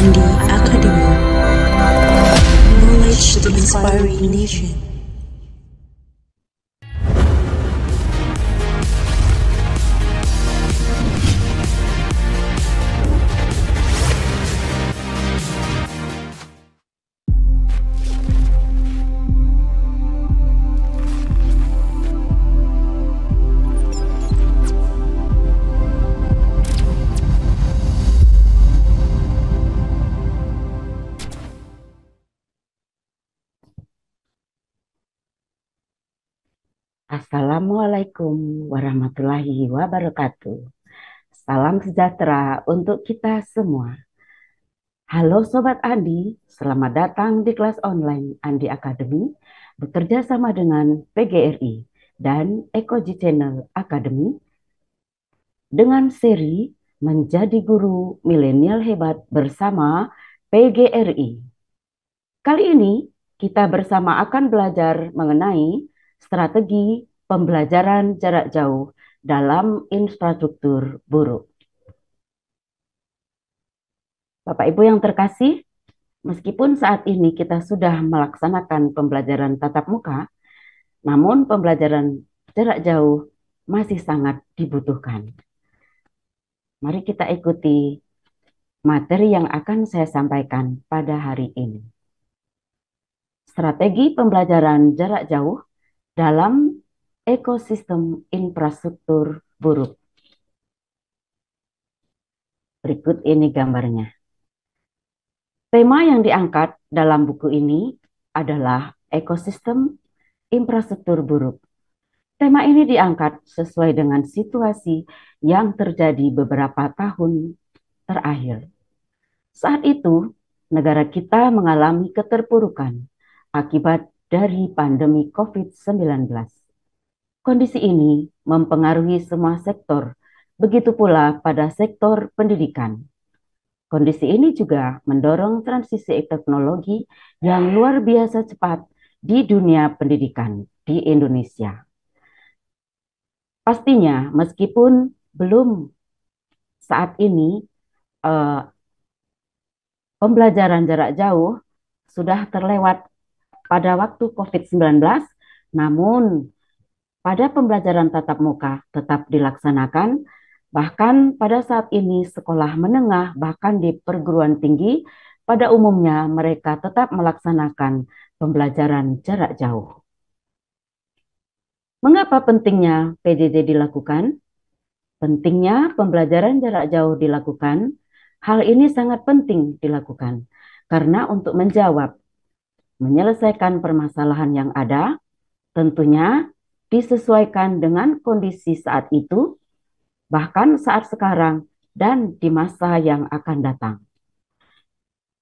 Andi Academy, knowledge to inspiring nation. Assalamualaikum warahmatullahi wabarakatuh. Salam sejahtera untuk kita semua. Halo Sobat Andi, selamat datang di kelas online Andi Academy bekerja sama dengan PGRI dan Ekoji Channel Academy dengan seri Menjadi Guru Milenial Hebat bersama PGRI. Kali ini kita bersama akan belajar mengenai strategi pembelajaran jarak jauh dalam infrastruktur buruk. Bapak Ibu yang terkasih, meskipun saat ini kita sudah melaksanakan pembelajaran tatap muka, namun pembelajaran jarak jauh masih sangat dibutuhkan. Mari kita ikuti materi yang akan saya sampaikan pada hari ini. Strategi pembelajaran jarak jauh dalam ekosistem infrastruktur buruk. Berikut ini gambarnya. Tema yang diangkat dalam buku ini adalah ekosistem infrastruktur buruk. Tema ini diangkat sesuai dengan situasi yang terjadi beberapa tahun terakhir. Saat itu, negara kita mengalami keterpurukan akibat dari pandemi COVID-19. Kondisi ini mempengaruhi semua sektor, begitu pula pada sektor pendidikan. Kondisi ini juga mendorong transisi teknologi yang luar biasa cepat di dunia pendidikan di Indonesia. Pastinya, meskipun belum saat ini pembelajaran jarak jauh sudah terlewat pada waktu COVID-19, namun pada pembelajaran tatap muka tetap dilaksanakan, bahkan pada saat ini sekolah menengah bahkan di perguruan tinggi pada umumnya mereka tetap melaksanakan pembelajaran jarak jauh. Mengapa pentingnya PJJ dilakukan? Pentingnya pembelajaran jarak jauh dilakukan. Hal ini sangat penting dilakukan karena untuk menyelesaikan permasalahan yang ada, tentunya disesuaikan dengan kondisi saat itu, bahkan saat sekarang dan di masa yang akan datang.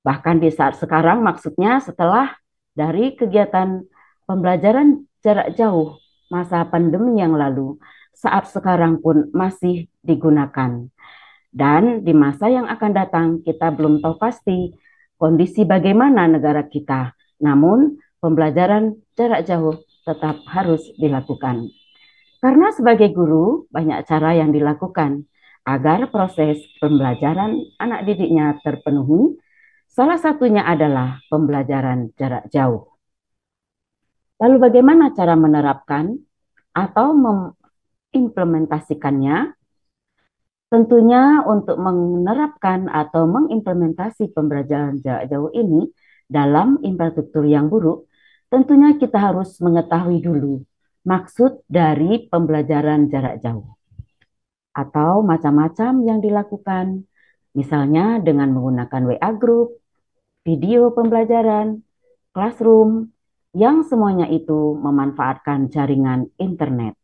Bahkan di saat sekarang maksudnya setelah dari kegiatan pembelajaran jarak jauh masa pandemi yang lalu, saat sekarang pun masih digunakan. Dan di masa yang akan datang kita belum tahu pasti kondisi bagaimana negara kita, namun pembelajaran jarak jauh tetap harus dilakukan. Karena sebagai guru, banyak cara yang dilakukan agar proses pembelajaran anak didiknya terpenuhi. Salah satunya adalah pembelajaran jarak jauh. Lalu bagaimana cara menerapkan atau mengimplementasikannya? Tentunya untuk menerapkan atau mengimplementasi pembelajaran jarak jauh ini dalam infrastruktur yang buruk, tentunya kita harus mengetahui dulu maksud dari pembelajaran jarak jauh. atau macam-macam yang dilakukan, misalnya dengan menggunakan WA Group, video pembelajaran, classroom, yang semuanya itu memanfaatkan jaringan internet.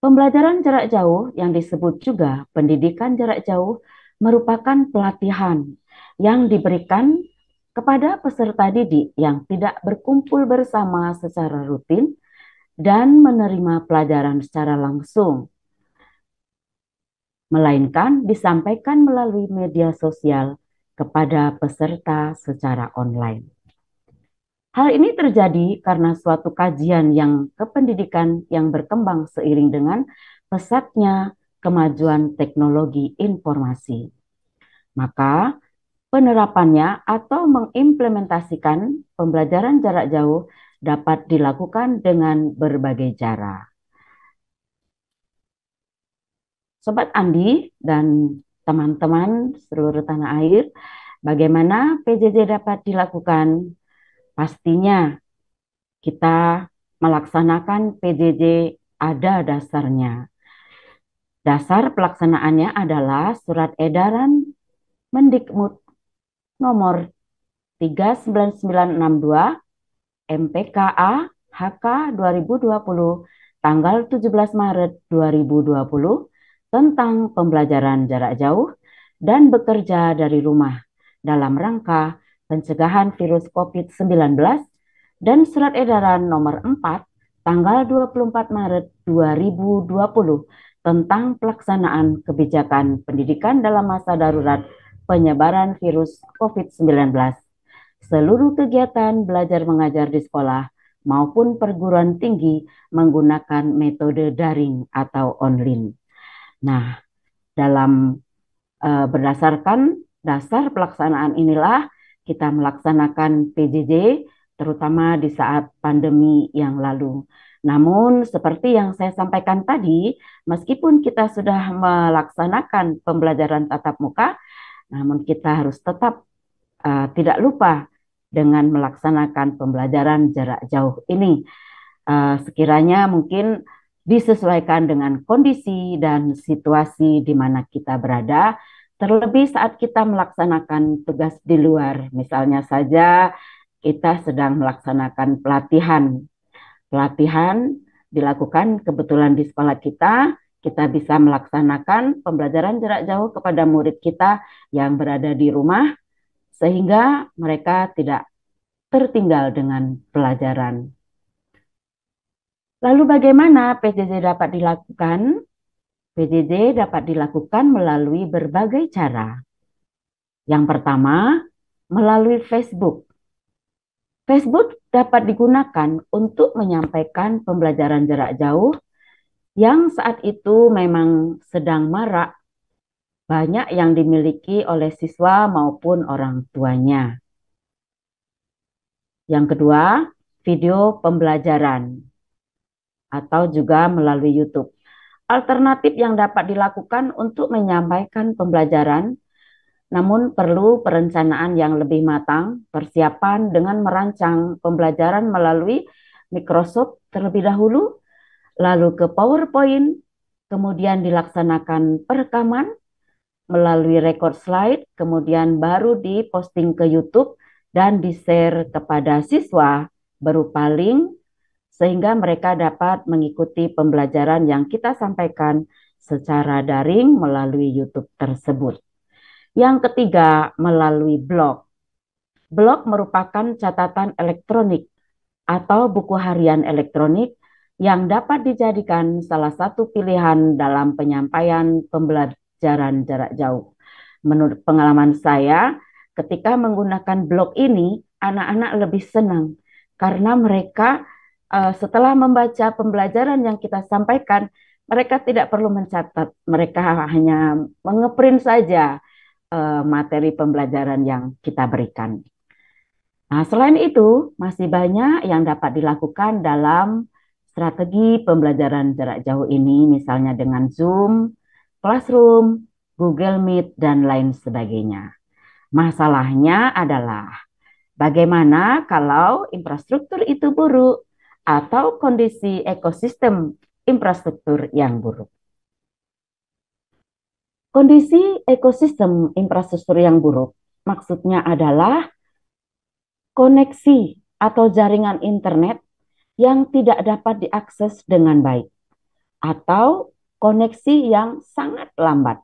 Pembelajaran jarak jauh yang disebut juga pendidikan jarak jauh merupakan pelatihan yang diberikan kepada peserta didik yang tidak berkumpul bersama secara rutin dan menerima pelajaran secara langsung, melainkan disampaikan melalui media sosial kepada peserta secara online. Hal ini terjadi karena suatu kajian yang kependidikan yang berkembang seiring dengan pesatnya kemajuan teknologi informasi. Maka penerapannya atau mengimplementasikan pembelajaran jarak jauh dapat dilakukan dengan berbagai cara. Sobat Andi dan teman-teman seluruh tanah air, bagaimana PJJ dapat dilakukan? Pastinya kita melaksanakan PJJ ada dasarnya. Dasar pelaksanaannya adalah Surat Edaran Mendikbud nomor 39962 MPKA HK 2020 tanggal 17 Maret 2020 tentang pembelajaran jarak jauh dan bekerja dari rumah dalam rangka pencegahan virus COVID-19 dan Surat Edaran nomor 4 tanggal 24 Maret 2020 tentang pelaksanaan kebijakan pendidikan dalam masa darurat penyebaran virus COVID-19. Seluruh kegiatan belajar mengajar di sekolah maupun perguruan tinggi menggunakan metode daring atau online. Nah, dalam berdasarkan dasar pelaksanaan inilah kita melaksanakan PJJ terutama di saat pandemi yang lalu. Namun seperti yang saya sampaikan tadi, meskipun kita sudah melaksanakan pembelajaran tatap muka, namun kita harus tetap tidak lupa dengan melaksanakan pembelajaran jarak jauh ini. Sekiranya mungkin disesuaikan dengan kondisi dan situasi di mana kita berada, terlebih saat kita melaksanakan tugas di luar. Misalnya saja kita sedang melaksanakan pelatihan. Pelatihan dilakukan kebetulan di sekolah kita bisa melaksanakan pembelajaran jarak jauh kepada murid kita yang berada di rumah, sehingga mereka tidak tertinggal dengan pelajaran. Lalu bagaimana PJJ dapat dilakukan? PJJ dapat dilakukan melalui berbagai cara. Yang pertama, melalui Facebook. Facebook dapat digunakan untuk menyampaikan pembelajaran jarak jauh yang saat itu memang sedang marak, banyak yang dimiliki oleh siswa maupun orang tuanya. Yang kedua, video pembelajaran atau juga melalui YouTube. Alternatif yang dapat dilakukan untuk menyampaikan pembelajaran, namun perlu perencanaan yang lebih matang, persiapan dengan merancang pembelajaran melalui Microsoft terlebih dahulu, lalu ke PowerPoint, kemudian dilaksanakan perekaman melalui record slide, kemudian baru diposting ke YouTube dan di-share kepada siswa berupa link, sehingga mereka dapat mengikuti pembelajaran yang kita sampaikan secara daring melalui YouTube tersebut. Yang ketiga, melalui blog. Blog merupakan catatan elektronik atau buku harian elektronik yang dapat dijadikan salah satu pilihan dalam penyampaian pembelajaran jarak jauh. Menurut pengalaman saya, ketika menggunakan blog ini, anak-anak lebih senang karena mereka setelah membaca pembelajaran yang kita sampaikan, mereka tidak perlu mencatat, mereka hanya mengeprint saja materi pembelajaran yang kita berikan. Nah, selain itu, masih banyak yang dapat dilakukan dalam strategi pembelajaran jarak jauh ini, misalnya dengan Zoom, Classroom, Google Meet, dan lain sebagainya. Masalahnya adalah bagaimana kalau infrastruktur itu buruk atau kondisi ekosistem infrastruktur yang buruk. Kondisi ekosistem infrastruktur yang buruk maksudnya adalah koneksi atau jaringan internet yang tidak dapat diakses dengan baik atau koneksi yang sangat lambat.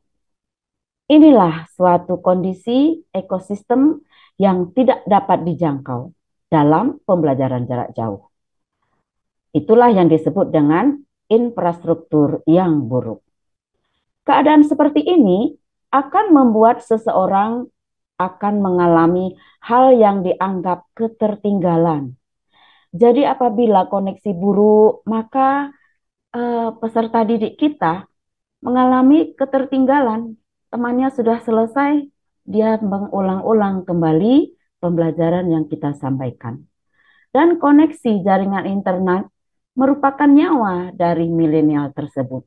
Inilah suatu kondisi ekosistem yang tidak dapat dijangkau dalam pembelajaran jarak jauh. Itulah yang disebut dengan infrastruktur yang buruk. Keadaan seperti ini akan membuat seseorang akan mengalami hal yang dianggap ketertinggalan. Jadi apabila koneksi buruk, maka peserta didik kita mengalami ketertinggalan. Temannya sudah selesai, dia mengulang-ulang kembali pembelajaran yang kita sampaikan. Dan koneksi jaringan internet merupakan nyawa dari milenial tersebut.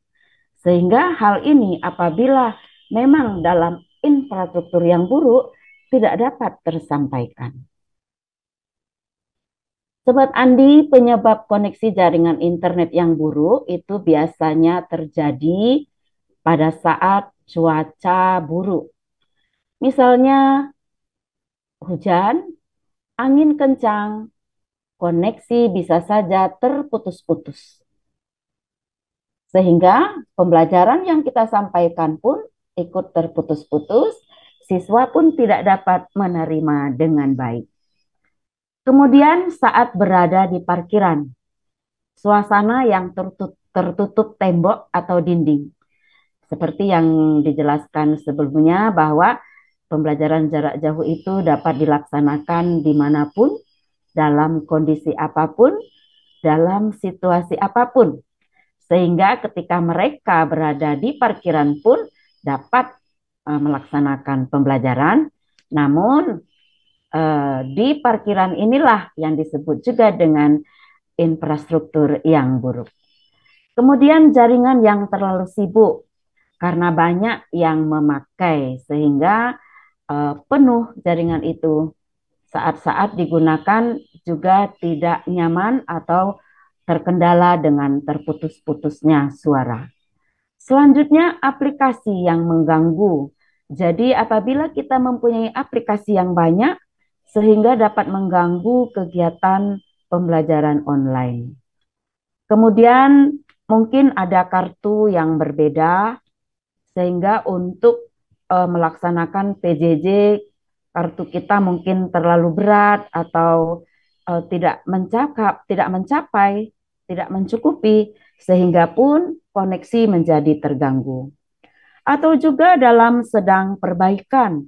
Sehingga hal ini apabila memang dalam infrastruktur yang buruk tidak dapat tersampaikan. Sobat Andi, penyebab koneksi jaringan internet yang buruk itu biasanya terjadi pada saat cuaca buruk. Misalnya hujan, angin kencang, koneksi bisa saja terputus-putus. Sehingga pembelajaran yang kita sampaikan pun ikut terputus-putus, siswa pun tidak dapat menerima dengan baik. Kemudian saat berada di parkiran, suasana yang tertutup tembok atau dinding. Seperti yang dijelaskan sebelumnya bahwa pembelajaran jarak jauh itu dapat dilaksanakan dimanapun, dalam kondisi apapun, dalam situasi apapun. Sehingga ketika mereka berada di parkiran pun dapat melaksanakan pembelajaran. Namun di parkiran inilah yang disebut juga dengan infrastruktur yang buruk. Kemudian jaringan yang terlalu sibuk karena banyak yang memakai sehingga penuh jaringan itu. Saat-saat digunakan juga tidak nyaman atau terkendala dengan terputus-putusnya suara. Selanjutnya aplikasi yang mengganggu. Jadi apabila kita mempunyai aplikasi yang banyak sehingga dapat mengganggu kegiatan pembelajaran online. Kemudian mungkin ada kartu yang berbeda sehingga untuk melaksanakan PJJ kartu kita mungkin terlalu berat atau tidak mencapai, tidak mencukupi sehingga pun koneksi menjadi terganggu. Atau juga dalam sedang perbaikan.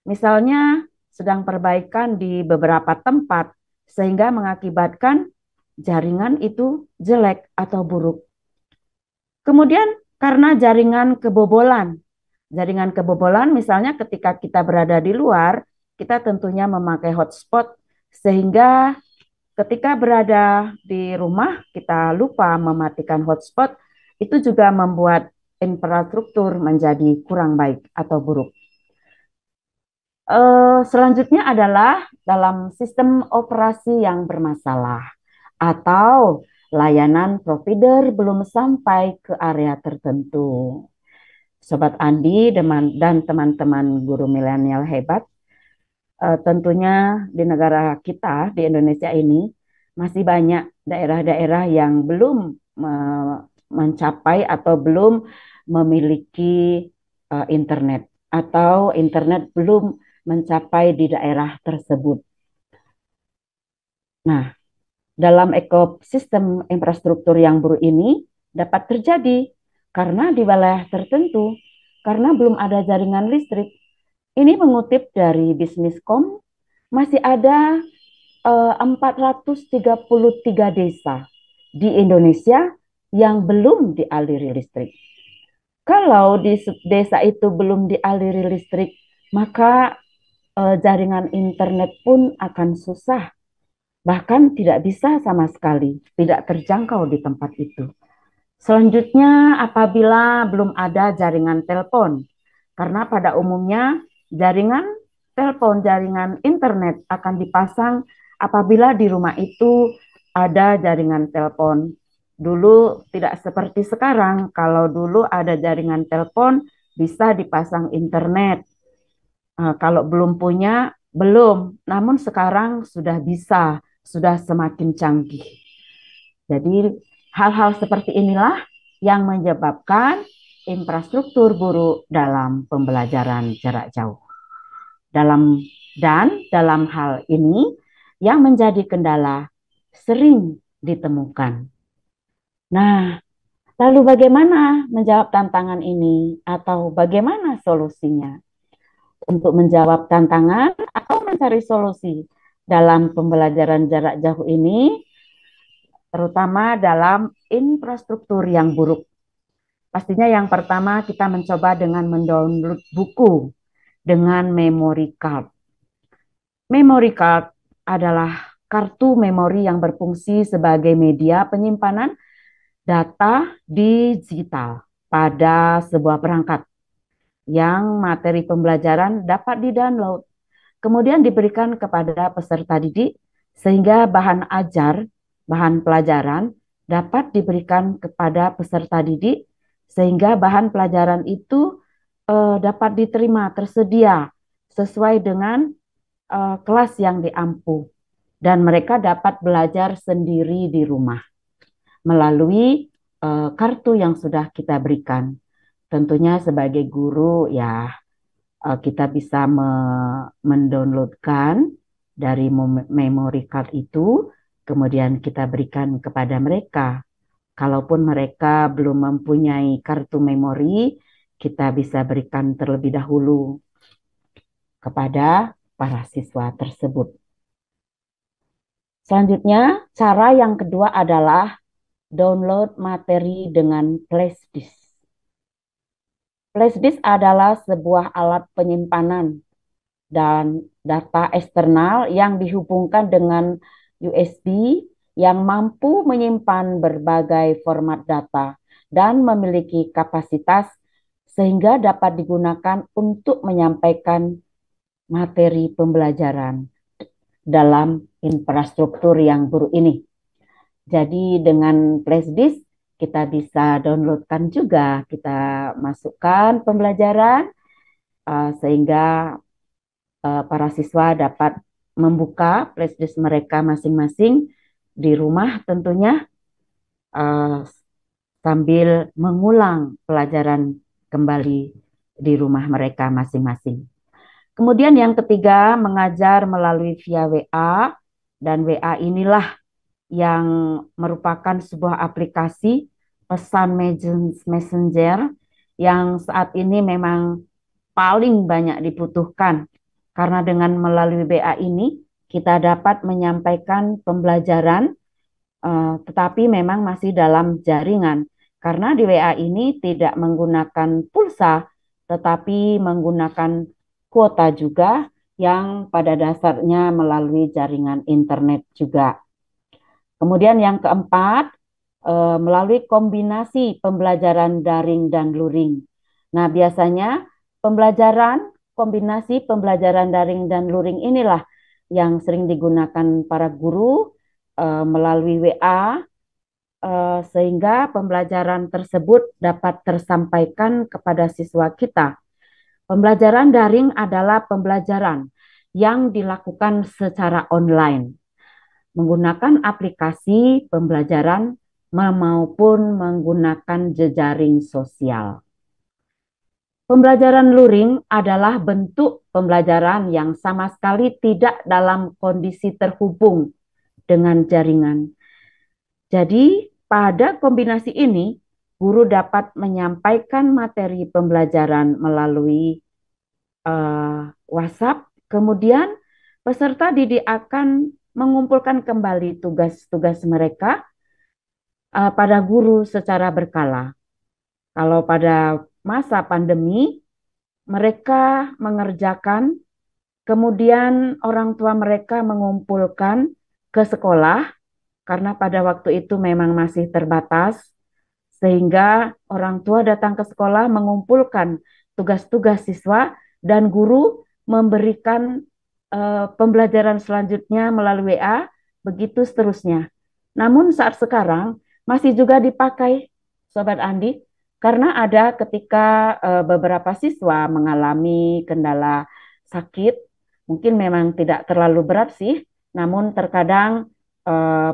Misalnya sedang perbaikan di beberapa tempat sehingga mengakibatkan jaringan itu jelek atau buruk. Kemudian karena jaringan kebobolan. Jaringan kebobolan misalnya ketika kita berada di luar, kita tentunya memakai hotspot sehingga ketika berada di rumah kita lupa mematikan hotspot, itu juga membuat infrastruktur menjadi kurang baik atau buruk. Selanjutnya adalah dalam sistem operasi yang bermasalah atau layanan provider belum sampai ke area tertentu. Sobat Andi dan teman-teman guru milenial hebat, tentunya di negara kita, di Indonesia ini, masih banyak daerah-daerah yang belum mencapai atau belum memiliki internet atau internet belum mencapai di daerah tersebut. Nah, dalam ekosistem infrastruktur yang buruk ini dapat terjadi karena di wilayah tertentu, karena belum ada jaringan listrik. Ini mengutip dari Bisniscom, masih ada 433 desa di Indonesia yang belum dialiri listrik. Kalau di desa itu belum dialiri listrik, maka jaringan internet pun akan susah. Bahkan tidak bisa sama sekali, tidak terjangkau di tempat itu. Selanjutnya, apabila belum ada jaringan telepon, karena pada umumnya jaringan telepon, jaringan internet akan dipasang apabila di rumah itu ada jaringan telepon. Dulu tidak seperti sekarang, kalau dulu ada jaringan telepon, bisa dipasang internet. Kalau belum punya, belum. Namun sekarang sudah bisa, sudah semakin canggih. Jadi hal-hal seperti inilah yang menyebabkan infrastruktur buruk dalam pembelajaran jarak jauh. Dalam hal ini yang menjadi kendala sering ditemukan. Nah, lalu bagaimana menjawab tantangan ini atau bagaimana solusinya? Untuk menjawab tantangan atau mencari solusi dalam pembelajaran jarak jauh ini, terutama dalam infrastruktur yang buruk. Pastinya yang pertama kita mencoba dengan mendownload buku dengan memory card. Memory card adalah kartu memori yang berfungsi sebagai media penyimpanan data digital pada sebuah perangkat yang materi pembelajaran dapat di-download, kemudian diberikan kepada peserta didik sehingga bahan pelajaran dapat diberikan kepada peserta didik sehingga bahan pelajaran itu dapat diterima, tersedia sesuai dengan kelas yang diampu dan mereka dapat belajar sendiri di rumah melalui kartu yang sudah kita berikan. Tentunya sebagai guru ya kita bisa mendownloadkan dari memory card itu, kemudian kita berikan kepada mereka. Kalaupun mereka belum mempunyai kartu memori, kita bisa berikan terlebih dahulu kepada para siswa tersebut. Selanjutnya, cara yang kedua adalah download materi dengan flashdisk. Flashdisk adalah sebuah alat penyimpanan dan data eksternal yang dihubungkan dengan USB yang mampu menyimpan berbagai format data dan memiliki kapasitas sehingga dapat digunakan untuk menyampaikan materi pembelajaran dalam infrastruktur yang buruk ini. Jadi dengan flashdisk kita bisa downloadkan juga, kita masukkan pembelajaran sehingga para siswa dapat membuka flashdisk mereka masing-masing di rumah tentunya sambil mengulang pelajaran kembali di rumah mereka masing-masing. Kemudian yang ketiga, mengajar melalui via WA, dan WA inilah yang merupakan sebuah aplikasi pesan messenger yang saat ini memang paling banyak dibutuhkan. Karena dengan melalui WA ini kita dapat menyampaikan pembelajaran tetapi memang masih dalam jaringan. Karena di WA ini tidak menggunakan pulsa tetapi menggunakan kuota juga yang pada dasarnya melalui jaringan internet juga. Kemudian yang keempat, melalui kombinasi pembelajaran daring dan luring. Nah, biasanya kombinasi pembelajaran daring dan luring inilah yang sering digunakan para guru melalui WA, sehingga pembelajaran tersebut dapat tersampaikan kepada siswa kita. Pembelajaran daring adalah pembelajaran yang dilakukan secara online, menggunakan aplikasi pembelajaran maupun menggunakan jejaring sosial. Pembelajaran luring adalah bentuk pembelajaran yang sama sekali tidak dalam kondisi terhubung dengan jaringan. Jadi, pada kombinasi ini, guru dapat menyampaikan materi pembelajaran melalui WhatsApp, kemudian peserta didik akan mengumpulkan kembali tugas-tugas mereka pada guru secara berkala. Kalau pada masa pandemi, mereka mengerjakan, kemudian orang tua mereka mengumpulkan ke sekolah, karena pada waktu itu memang masih terbatas, sehingga orang tua datang ke sekolah mengumpulkan tugas-tugas siswa dan guru memberikan pembelajaran selanjutnya melalui WA, begitu seterusnya. Namun saat sekarang masih juga dipakai, Sobat Andi, Karena ada ketika beberapa siswa mengalami kendala sakit, mungkin memang tidak terlalu berat sih, namun terkadang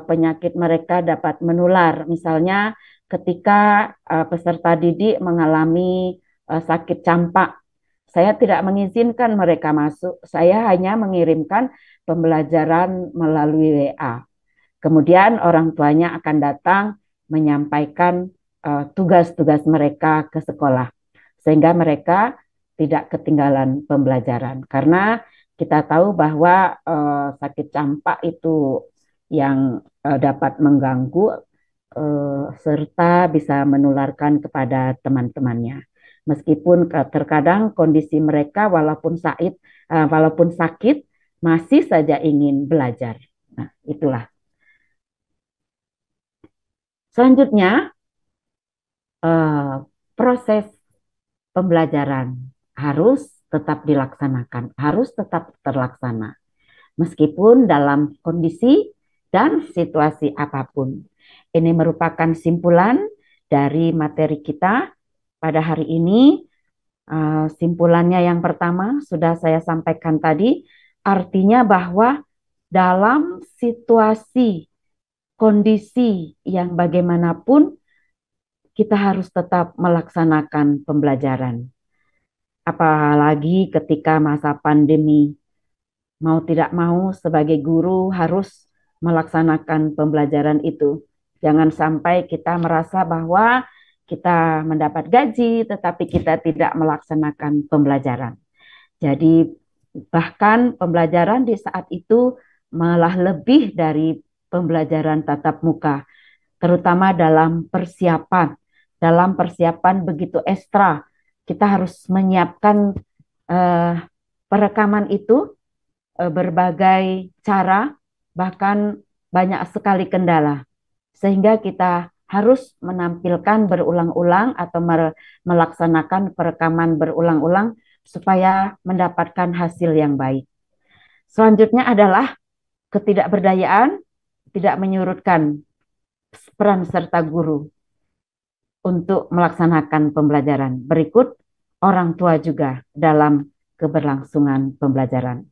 penyakit mereka dapat menular. Misalnya ketika peserta didik mengalami sakit campak, saya tidak mengizinkan mereka masuk, saya hanya mengirimkan pembelajaran melalui WA. Kemudian orang tuanya akan datang menyampaikan tugas-tugas mereka ke sekolah, sehingga mereka tidak ketinggalan pembelajaran. Karena kita tahu bahwa sakit campak itu yang dapat mengganggu serta bisa menularkan kepada teman-temannya. Meskipun terkadang kondisi mereka walaupun sakit masih saja ingin belajar. Nah, itulah. Selanjutnya, eh, proses pembelajaran harus tetap dilaksanakan, harus tetap terlaksana, meskipun dalam kondisi dan situasi apapun. Ini merupakan simpulan dari materi kita pada hari ini. Simpulannya yang pertama sudah saya sampaikan tadi, artinya bahwa dalam situasi kondisi yang bagaimanapun kita harus tetap melaksanakan pembelajaran. Apalagi ketika masa pandemi, mau tidak mau sebagai guru harus melaksanakan pembelajaran itu. Jangan sampai kita merasa bahwa kita mendapat gaji tetapi kita tidak melaksanakan pembelajaran. Jadi bahkan pembelajaran di saat itu malah lebih dari pembelajaran tatap muka, terutama dalam persiapan begitu ekstra. Kita harus menyiapkan eh, perekaman itu berbagai cara, bahkan banyak sekali kendala. Sehingga kita harus menampilkan berulang-ulang atau melaksanakan perekaman berulang-ulang supaya mendapatkan hasil yang baik. Selanjutnya adalah ketidakberdayaan tidak menyurutkan peran serta guru untuk melaksanakan pembelajaran. Berikut orang tua juga dalam keberlangsungan pembelajaran.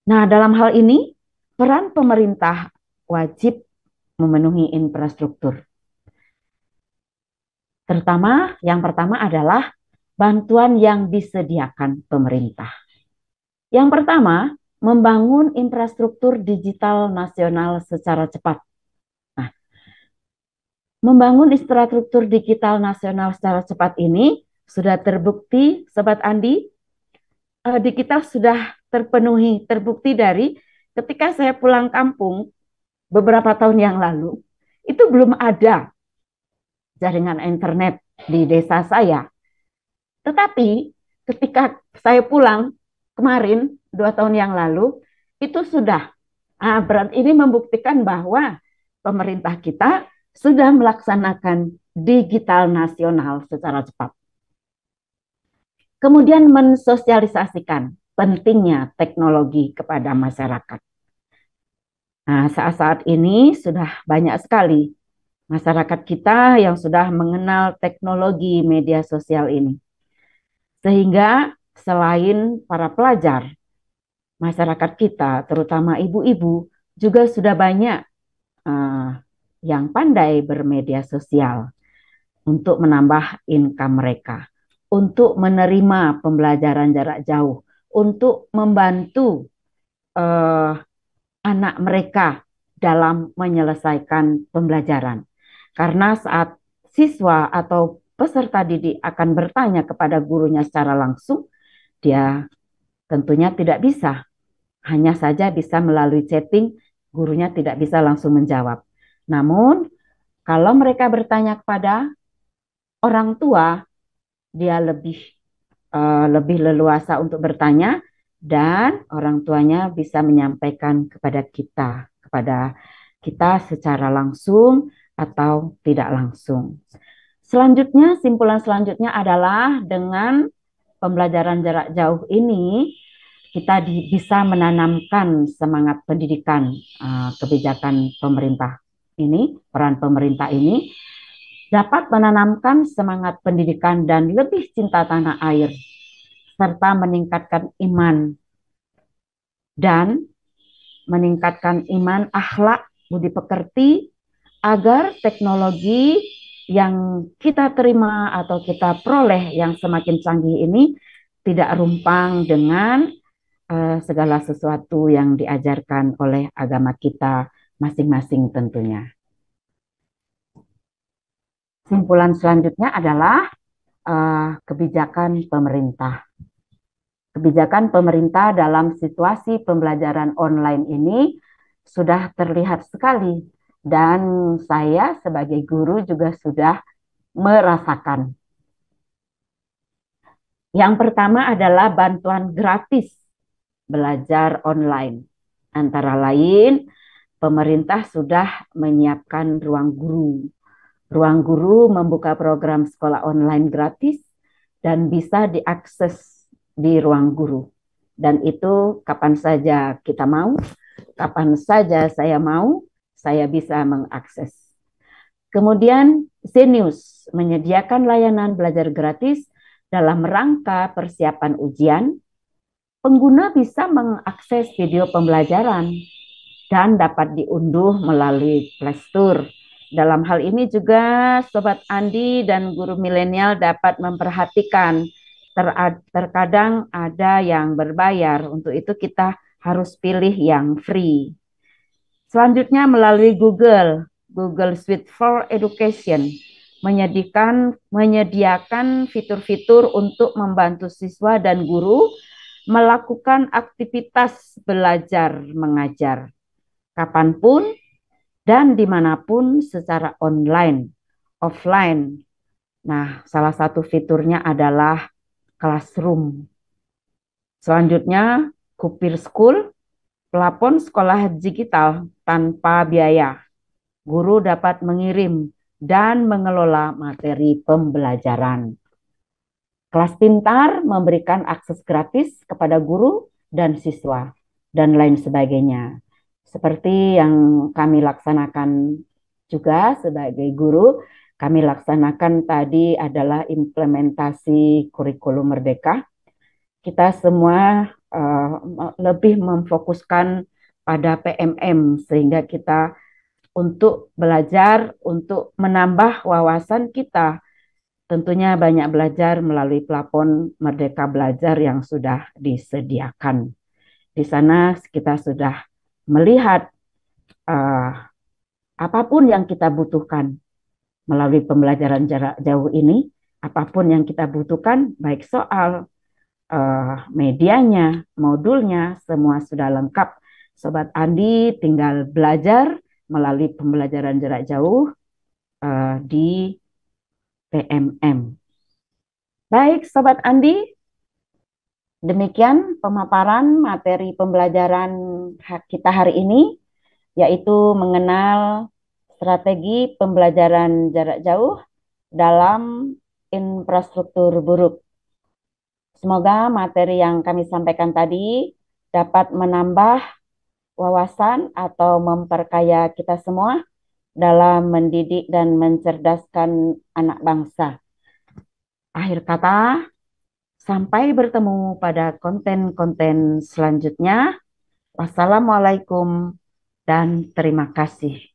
Nah, dalam hal ini peran pemerintah wajib memenuhi infrastruktur. Terutama yang pertama adalah bantuan yang disediakan pemerintah. Yang pertama, membangun infrastruktur digital nasional secara cepat. Nah, membangun infrastruktur digital nasional secara cepat ini sudah terbukti, Sobat Andi, di kita sudah terpenuhi, terbukti dari ketika saya pulang kampung beberapa tahun yang lalu, itu belum ada jaringan internet di desa saya. Tetapi ketika saya pulang kemarin, 2 tahun yang lalu, itu sudah. Berarti ini membuktikan bahwa pemerintah kita sudah melaksanakan digital nasional secara cepat. Kemudian mensosialisasikan pentingnya teknologi kepada masyarakat. Nah, saat-saat ini sudah banyak sekali masyarakat kita yang sudah mengenal teknologi media sosial ini. Sehingga selain para pelajar, masyarakat kita, terutama ibu-ibu, juga sudah banyak yang pandai bermedia sosial untuk menambah income mereka, untuk menerima pembelajaran jarak jauh, untuk membantu anak mereka dalam menyelesaikan pembelajaran. Karena saat siswa atau peserta didik akan bertanya kepada gurunya secara langsung, dia tentunya tidak bisa. Hanya saja bisa melalui chatting, gurunya tidak bisa langsung menjawab. Namun, kalau mereka bertanya kepada orang tua, dia lebih leluasa untuk bertanya dan orang tuanya bisa menyampaikan kepada kita secara langsung atau tidak langsung. Selanjutnya, simpulan selanjutnya adalah dengan pembelajaran jarak jauh ini kita bisa menanamkan semangat pendidikan, kebijakan pemerintah ini, peran pemerintah ini dapat menanamkan semangat pendidikan dan lebih cinta tanah air, serta meningkatkan iman dan meningkatkan iman, akhlak, budi pekerti, agar teknologi yang kita terima atau kita peroleh yang semakin canggih ini tidak rumpang dengan segala sesuatu yang diajarkan oleh agama kita masing-masing tentunya. Simpulan selanjutnya adalah kebijakan pemerintah. Kebijakan pemerintah dalam situasi pembelajaran online ini sudah terlihat sekali, dan saya sebagai guru juga sudah merasakan. Yang pertama adalah bantuan gratis belajar online. Antara lain, pemerintah sudah menyiapkan ruang guru. Ruang Guru membuka program sekolah online gratis dan bisa diakses di Ruang Guru. Dan itu kapan saja kita mau, kapan saja saya mau, saya bisa mengakses. Kemudian Zenius menyediakan layanan belajar gratis dalam rangka persiapan ujian. Pengguna bisa mengakses video pembelajaran dan dapat diunduh melalui Play Store. Dalam hal ini juga Sobat Andi dan guru milenial dapat memperhatikan terkadang ada yang berbayar, untuk itu kita harus pilih yang free. Selanjutnya melalui Google Suite for Education menyediakan fitur-fitur untuk membantu siswa dan guru melakukan aktivitas belajar mengajar kapanpun dan dimanapun secara online, offline. Nah, salah satu fiturnya adalah Classroom. Selanjutnya, Kupir School, plafon sekolah digital tanpa biaya. Guru dapat mengirim dan mengelola materi pembelajaran. Kelas Pintar memberikan akses gratis kepada guru dan siswa, dan lain sebagainya. Seperti yang kami laksanakan juga sebagai guru, kami laksanakan tadi adalah implementasi kurikulum Merdeka. Kita semua lebih memfokuskan pada PMM, sehingga kita untuk belajar, untuk menambah wawasan kita, tentunya banyak belajar melalui plafon Merdeka Belajar yang sudah disediakan. Di sana kita sudah melihat apapun yang kita butuhkan melalui pembelajaran jarak jauh ini, apapun yang kita butuhkan, baik soal, medianya, modulnya, semua sudah lengkap. Sobat Andi tinggal belajar melalui pembelajaran jarak jauh di PMM. Baik, Sobat Andi, demikian pemaparan materi pembelajaran kita hari ini, yaitu mengenal strategi pembelajaran jarak jauh dalam infrastruktur buruk. Semoga materi yang kami sampaikan tadi dapat menambah wawasan atau memperkaya kita semua dalam mendidik dan mencerdaskan anak bangsa. Akhir kata, sampai bertemu pada konten-konten selanjutnya. Wassalamualaikum dan terima kasih.